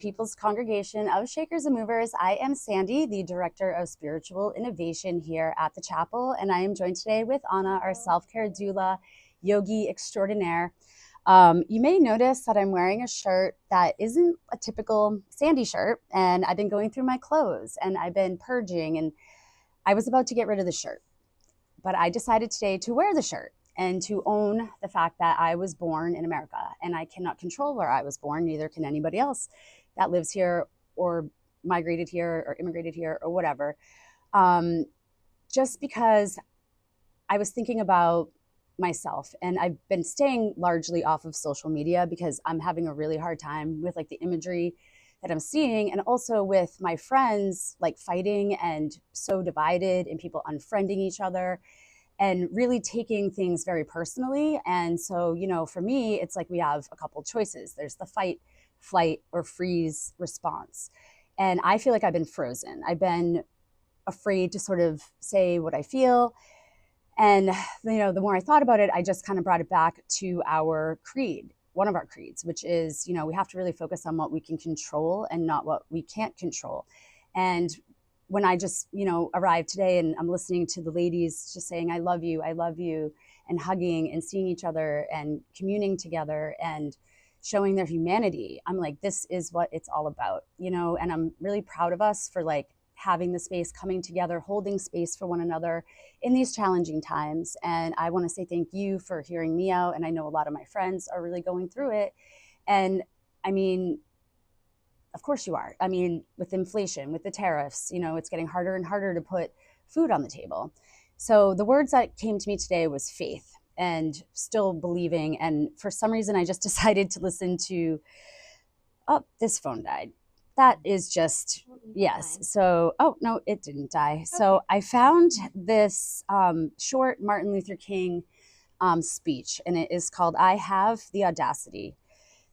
People's Congregation of Shakers and Movers. I am Sandy, the Director of Spiritual Innovation here at the chapel, and I am joined today with Anna, our self-care doula, yogi extraordinaire. You may notice that I'm wearing a shirt that isn't a typical Sandy shirt, and I've been going through my clothes, and I've been purging, and I was about to get rid of the shirt. But I decided today to wear the shirt and to own the fact that I was born in America, and I cannot control where I was born, neither can anybody else that lives here or migrated here or immigrated here or whatever. Just because I was thinking about myself, and I've been staying largely off of social media because I'm having a really hard time with like the imagery that I'm seeing, and also with my friends like fighting and so divided and people unfriending each other and really taking things very personally. And so, for me, it's like we have a couple choices. There's the fight, flight, or freeze response. And I feel like I've been frozen. I've been afraid to sort of say what I feel. And, the more I thought about it, I just kind of brought it back to our creed, one of our creeds, which is, we have to really focus on what we can control and not what we can't control. And when I just, arrived today and I'm listening to the ladies just saying, I love you, and hugging and seeing each other and communing together and showing their humanity, I'm like, this is what it's all about, and I'm really proud of us for like having the space, coming together, holding space for one another in these challenging times. And I want to say thank you for hearing me out. And I know a lot of my friends are really going through it. And I mean, of course you are. I mean, with inflation, with the tariffs, it's getting harder and harder to put food on the table. So the words that came to me today was faith and still believing. And for some reason, I just decided to listen to, oh, this phone died. That is just, yes. So, oh, no, it didn't die. Okay. So I found this short Martin Luther King speech, and it is called, I Have the Audacity.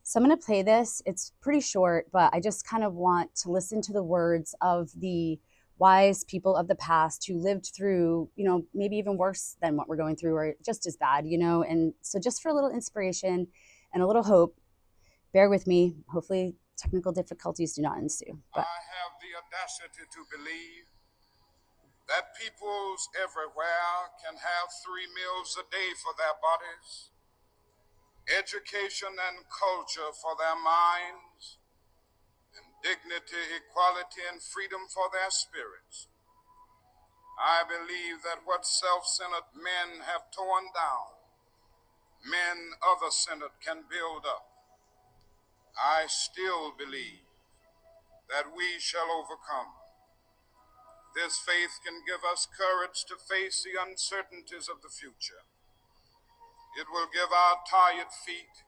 So I'm going to play this. It's pretty short, but I just kind of want to listen to the words of the wise people of the past who lived through, maybe even worse than what we're going through or just as bad, And so just for a little inspiration and a little hope, bear with me. Hopefully technical difficulties do not ensue. But I have the audacity to believe that peoples everywhere can have 3 meals a day for their bodies, education and culture for their minds, and dignity, equality, and freedom for their spirits. I believe that what self-centered men have torn down, men other-centered can build up. I still believe that we shall overcome. This faith can give us courage to face the uncertainties of the future. It will give our tired feet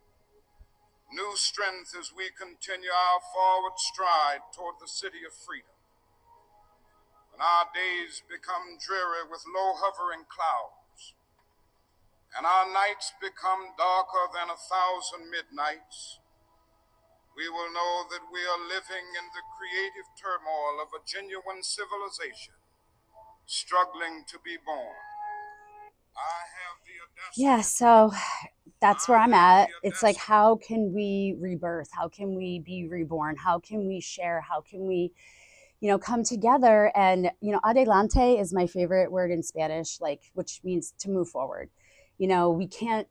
new strength as we continue our forward stride toward the city of freedom. When our days become dreary with low hovering clouds, and our nights become darker than 1,000 midnights, we will know that we are living in the creative turmoil of a genuine civilization, struggling to be born. I have the audacity. Yeah, so that's where I'm at. It's like, how can we rebirth? How can we be reborn? How can we share? How can we, come together? And, adelante is my favorite word in Spanish, which means to move forward. We can't,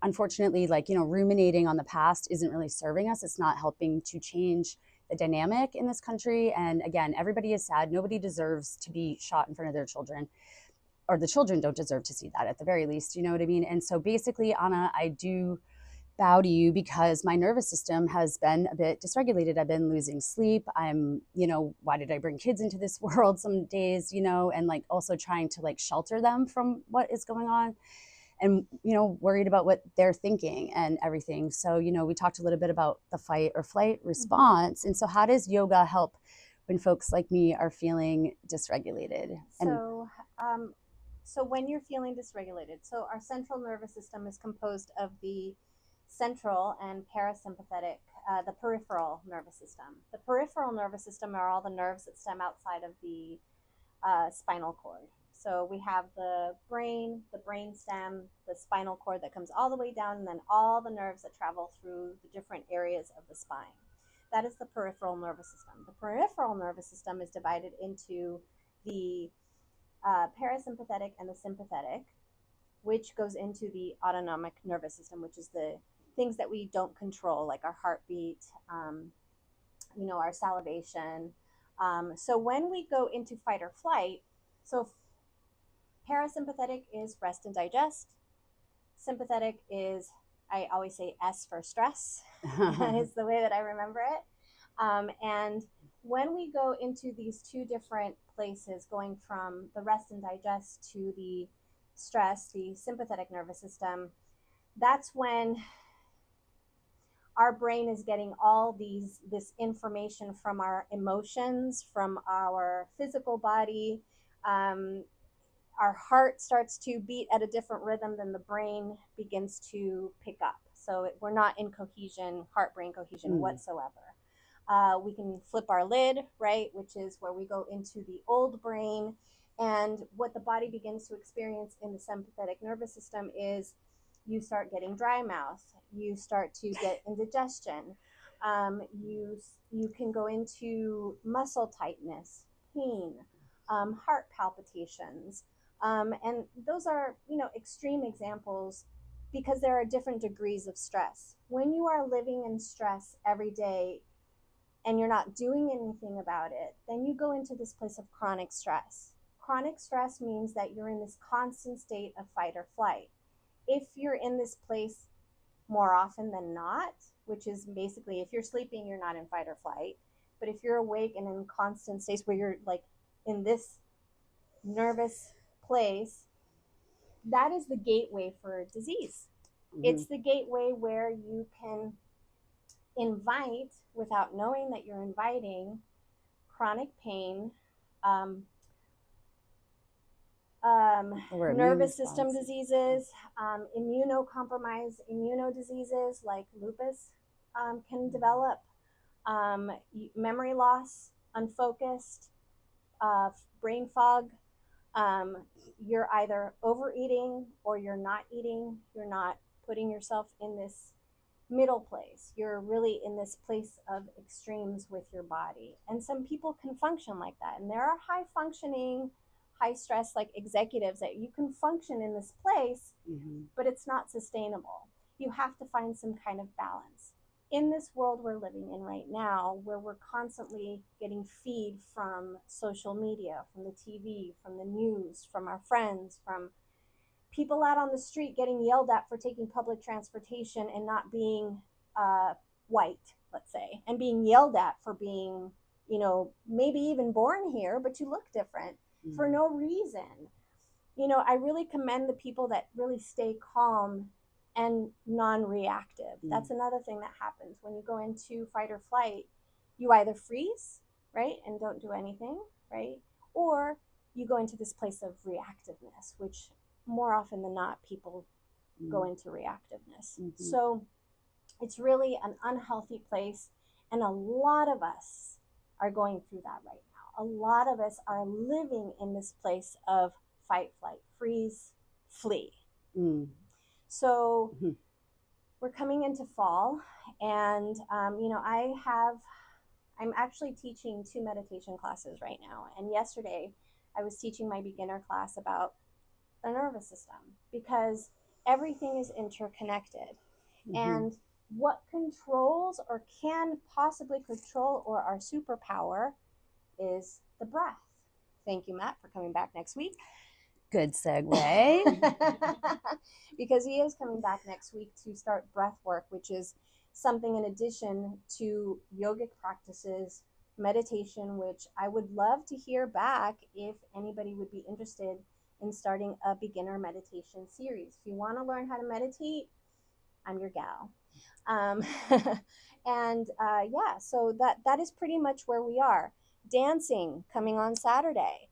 unfortunately, ruminating on the past isn't really serving us. It's not helping to change the dynamic in this country. And again, everybody is sad. Nobody deserves to be shot in front of their children, or the children don't deserve to see that at the very least. You know what I mean? And so basically, Anna, I do bow to you because my nervous system has been a bit dysregulated. I've been losing sleep. I'm, why did I bring kids into this world some days, and also trying to shelter them from what is going on. And, worried about what they're thinking and everything. So, we talked a little bit about the fight or flight response. Mm-hmm. And so how does yoga help when folks like me are feeling dysregulated? So when you're feeling dysregulated, so our central nervous system is composed of the central and parasympathetic, the peripheral nervous system. The peripheral nervous system are all the nerves that stem outside of the spinal cord. So we have the brain stem, the spinal cord that comes all the way down, and then all the nerves that travel through the different areas of the spine. That is the peripheral nervous system. The peripheral nervous system is divided into the parasympathetic and the sympathetic, which goes into the autonomic nervous system, which is the things that we don't control, like our heartbeat, our salivation. So when we go into fight or flight, so parasympathetic is rest and digest. Sympathetic is, I always say S for stress. Is the way that I remember it. And when we go into these two different places, going from the rest and digest to the stress, the sympathetic nervous system, that's when our brain is getting all this information from our emotions, from our physical body. Our heart starts to beat at a different rhythm than the brain begins to pick up. So we're not in cohesion, heart-brain cohesion whatsoever. We can flip our lid, right, which is where we go into the old brain. And what the body begins to experience in the sympathetic nervous system is you start getting dry mouth. You start to get indigestion. You can go into muscle tightness, pain, heart palpitations. And those are, extreme examples because there are different degrees of stress. When you are living in stress every day and you're not doing anything about it, then you go into this place of chronic stress. Chronic stress means that you're in this constant state of fight or flight. If you're in this place more often than not, which is basically if you're sleeping, you're not in fight or flight. But if you're awake and in constant states where you're like in this nervous place, that is the gateway for disease. It's the gateway where you can invite, without knowing that you're inviting, chronic pain, nervous system diseases, immunocompromised immunodiseases like lupus can develop, memory loss, unfocused, brain fog. You're either overeating or you're not eating. You're not putting yourself in this middle place. You're really in this place of extremes with your body. And some people can function like that. And there are high functioning, high stress like executives that you can function in this place, but it's not sustainable. You have to find some kind of balance. In this world we're living in right now, where we're constantly getting feed from social media, from the TV, from the news, from our friends, from people out on the street getting yelled at for taking public transportation and not being white, let's say, and being yelled at for being, maybe even born here, but you look different for no reason. I really commend the people that really stay calm and non-reactive. That's another thing that happens when you go into fight or flight. You either freeze, right, and don't do anything, right, or you go into this place of reactiveness, which more often than not people go into reactiveness. So it's really an unhealthy place, and a lot of us are going through that right now. A lot of us are living in this place of fight, flight, freeze, flee. So we're coming into fall, and I'm actually teaching 2 meditation classes right now. And yesterday I was teaching my beginner class about the nervous system, because everything is interconnected. And what controls or can possibly control or our superpower is the breath. Thank you, Matt, for coming back next week. Good segue. Because he is coming back next week to start breath work, which is something in addition to yogic practices, meditation, which I would love to hear back if anybody would be interested in starting a beginner meditation series. If you want to learn how to meditate, I'm your gal. So that is pretty much where we are. Dancing coming on Saturday,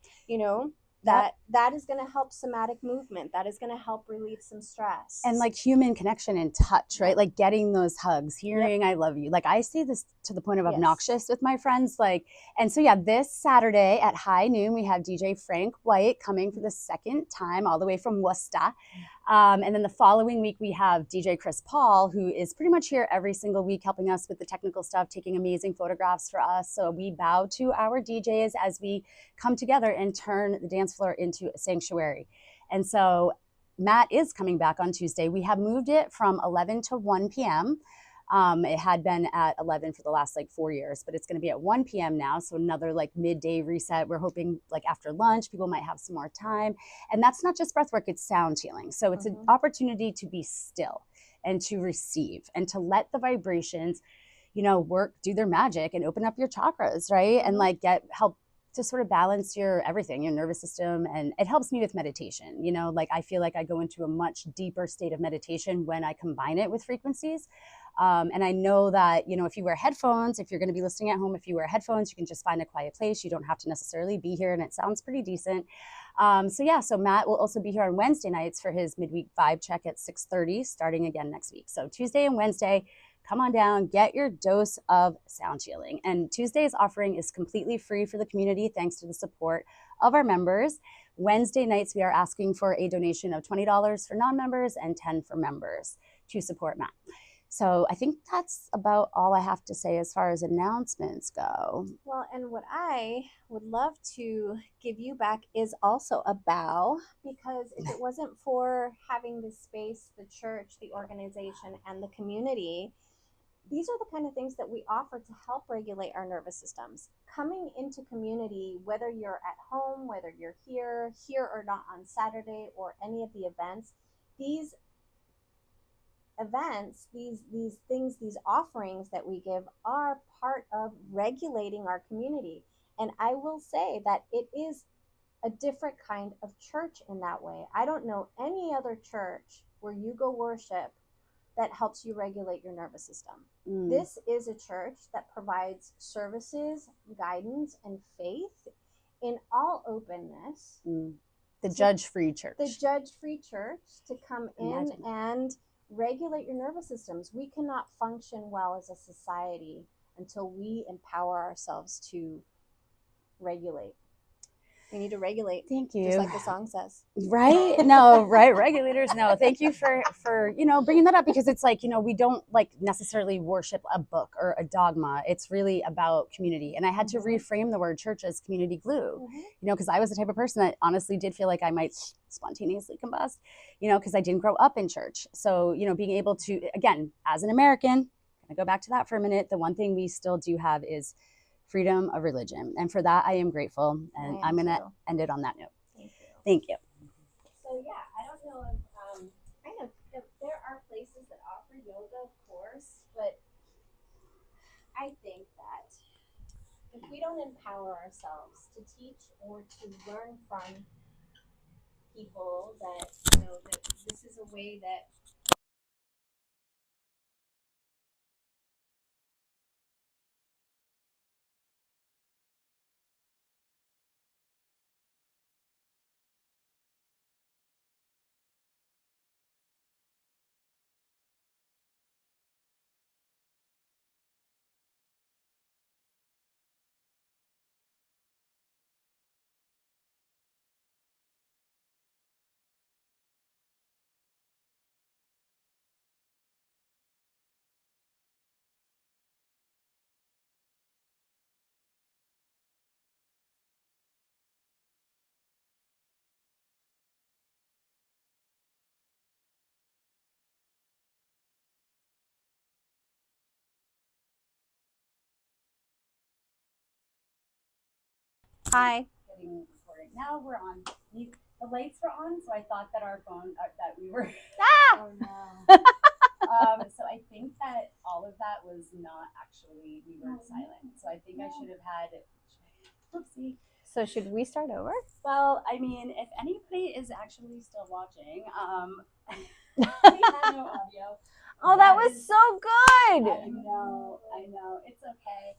that is going to help somatic movement. That is going to help relieve some stress. And like human connection and touch, right? Like getting those hugs, hearing I love you. Like I say this to the point of obnoxious with my friends. And so this Saturday at high noon, we have DJ Frank White coming for the second time all the way from Worcester. And then the following week, we have DJ Chris Paul, who is pretty much here every single week, helping us with the technical stuff, taking amazing photographs for us. So we bow to our DJs as we come together and turn the dance floor into a sanctuary. And so Matt is coming back on Tuesday. We have moved it from 11 to 1 p.m. It had been at 11 for the last like 4 years, but it's going to be at 1 p.m. now. So another like midday reset. We're hoping like after lunch, people might have some more time. And that's not just breath work, it's sound healing. So it's an opportunity to be still and to receive and to let the vibrations, work, do their magic and open up your chakras, right? And like help to sort of balance your everything, your nervous system. And it helps me with meditation. Like I feel like I go into a much deeper state of meditation when I combine it with frequencies. And I know that, if you wear headphones, if you're going to be listening at home, if you wear headphones, you can just find a quiet place. You don't have to necessarily be here, and it sounds pretty decent. So Matt will also be here on Wednesday nights for his midweek vibe check at 6:30, starting again next week. So Tuesday and Wednesday, come on down, get your dose of sound healing. And Tuesday's offering is completely free for the community, thanks to the support of our members. Wednesday nights, we are asking for a donation of $20 for non-members and $10 for members to support Matt. So I think that's about all I have to say as far as announcements go. Well, and what I would love to give you back is also a bow, because if it wasn't for having this space, the church, the organization, and the community, these are the kind of things that we offer to help regulate our nervous systems. Coming into community, whether you're at home, whether you're here or not on Saturday or any of the events, these things, these offerings that we give are part of regulating our community. And I will say that it is a different kind of church in that way. I don't know any other church where you go worship that helps you regulate your nervous system. This is a church that provides services, guidance, and faith in all openness. The judge-free church. The judge-free church to come in and regulate your nervous systems. We cannot function well as a society until we empower ourselves to regulate. We need to regulate. Thank you. Just like the song says. Right? No, right. Regulators. No, thank you for bringing that up, because it's like, we don't like necessarily worship a book or a dogma. It's really about community. And I had to reframe the word church as community glue, because I was the type of person that honestly did feel like I might spontaneously combust, because I didn't grow up in church. So, being able to, again, as an American, gonna go back to that for a minute. The one thing we still do have is freedom of religion. And for that, I am grateful. And I'm going to end it on that note. Thank you. So, yeah, I don't know if, I know there are places that offer yoga, of course, but I think that if we don't empower ourselves to teach or to learn from people that, that this is a way that Hi. Now we're on. The lights were on, so I thought that our phone, that we were. Oh no. So I think that all of that was not actually, we were silent. So I think I should have had. Oopsie. So should we start over? Well, I mean, if anybody is actually still watching, we have no audio. Oh, that was so good. I know. It's okay.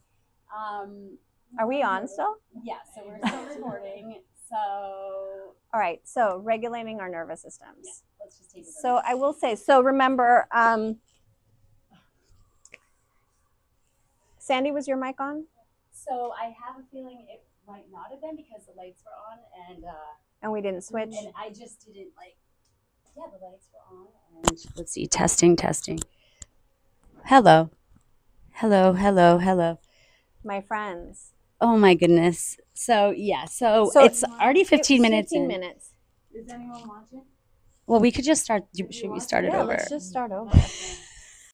Are we on still? Yeah, so we're still recording. So, all right. So regulating our nervous systems. Yeah, let's just take it. So I will say. So remember, Sandy, was your mic on? So I have a feeling it might not have been because the lights were on and we didn't switch. And I just didn't like Yeah, the lights were on. And let's see, testing, testing. Hello. Hello, hello, hello. My friends. Oh my goodness. So yeah, so So it's already 15 minutes 15 in. minutes. Is anyone watching? Well, we could just start. Should we start it Yeah, over? let's just start over.